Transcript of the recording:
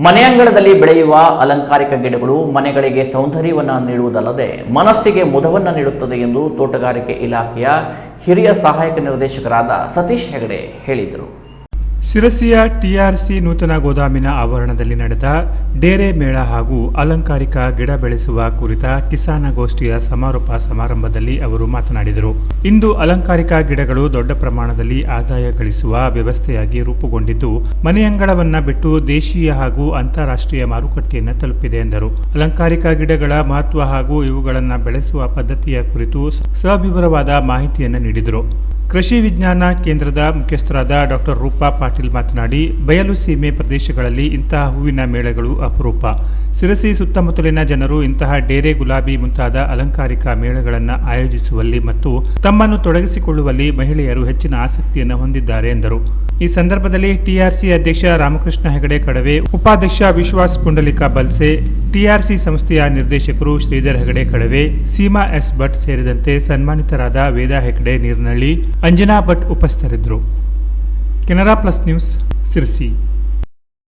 ಮನೆಯಂಗಳದಲ್ಲಿ ಬೆಳೆಯುವ ಅಲಂಕಾರಿಕ ಗಿಡಗಳು ಮನೆಗಳಿಗೆ ಸೌಂದರ್ಯವನ್ನು ನೀಡುವುದಲ್ಲದೆ ಮನಸ್ಸಿಗೆ ಮುದವನ್ನು ನೀಡುತ್ತದೆ ಎಂದು ತೋಟಗಾರಿಕೆ ಇಲಾಖೆಯ ಹಿರಿಯ ಸಹಾಯಕ ನಿರ್ದೇಶಕರಾದ ಸತೀಶ್ ಹೆಗಡೆ ಹೇಳಿದರು. ಶಿರಸಿಯ ಟಿಆರ್ಸಿ ನೂತನ ಗೋದಾಮಿನ ಆವರಣದಲ್ಲಿ ನಡೆದ ಡೇರೆ ಮೇಳ ಹಾಗೂ ಅಲಂಕಾರಿಕ ಗಿಡ ಬೆಳೆಸುವ ಕುರಿತ ಕಿಸಾನಗೋಷ್ಠಿಯ ಸಮಾರೋಪ ಸಮಾರಂಭದಲ್ಲಿ ಅವರು ಮಾತನಾಡಿದರು. ಇಂದು ಅಲಂಕಾರಿಕ ಗಿಡಗಳು ದೊಡ್ಡ ಪ್ರಮಾಣದಲ್ಲಿ ಆದಾಯ ಗಳಿಸುವ ವ್ಯವಸ್ಥೆಯಾಗಿ ರೂಪುಗೊಂಡಿದ್ದು ಮನೆಯಂಗಳವನ್ನ ಬಿಟ್ಟು ದೇಶೀಯ ಹಾಗೂ ಅಂತಾರಾಷ್ಟ್ರೀಯ ಮಾರುಕಟ್ಟೆಯನ್ನು ತಲುಪಿದೆ ಎಂದರು. ಅಲಂಕಾರಿಕ ಗಿಡಗಳ ಮಹತ್ವ ಹಾಗೂ ಇವುಗಳನ್ನು ಬೆಳೆಸುವ ಪದ್ಧತಿಯ ಕುರಿತು ಸವಿವರವಾದ ಮಾಹಿತಿಯನ್ನು ನೀಡಿದರು. ಕೃಷಿ ವಿಜ್ಞಾನ ಕೇಂದ್ರದ ಮುಖ್ಯಸ್ಥರಾದ ಡಾಕ್ಟರ್ ರೂಪಾ ಪಾಟೀಲ್ ಮಾತನಾಡಿ, ಬಯಲು ಸೀಮೆ ಪ್ರದೇಶಗಳಲ್ಲಿ ಇಂತಹ ಹೂವಿನ ಮೇಳಗಳು ಅಪರೂಪ. ಶಿರಸಿ ಸುತ್ತಮುತ್ತಲಿನ ಜನರು ಇಂತಹ ಡೇರೆ, ಗುಲಾಬಿ ಮುಂತಾದ ಅಲಂಕಾರಿಕ ಮೇಳಗಳನ್ನು ಆಯೋಜಿಸುವಲ್ಲಿ ಮತ್ತು ತಮ್ಮನ್ನು ತೊಡಗಿಸಿಕೊಳ್ಳುವಲ್ಲಿ ಮಹಿಳೆಯರು ಹೆಚ್ಚಿನ ಆಸಕ್ತಿಯನ್ನು ಹೊಂದಿದ್ದಾರೆ ಎಂದರು. ಈ ಸಂದರ್ಭದಲ್ಲಿ ಟಿಆರ್ಸಿ ಅಧ್ಯಕ್ಷ ರಾಮಕೃಷ್ಣ ಹೆಗಡೆ ಕಡವೆ, ಉಪಾಧ್ಯಕ್ಷ ವಿಶ್ವಾಸ್ ಪುಂಡಲಿಕ ಬಲ್ಸೆ, ಟಿಆರ್ಸಿ ಸಂಸ್ಥೆಯ ನಿರ್ದೇಶಕರು ಶ್ರೀಧರ್ ಹೆಗಡೆ ಕಡವೆ, ಸೀಮಾ ಎಸ್ ಭಟ್ ಸೇರಿದಂತೆ ಸನ್ಮಾನಿತರಾದ ವೇದಾ ಹೆಗಡೆ ನೀರ್ನಳ್ಳಿ, ಅಂಜನಾ ಭಟ್ ಉಪಸ್ಥಿತರಿದ್ದರು. Canara plus news, Sirsi.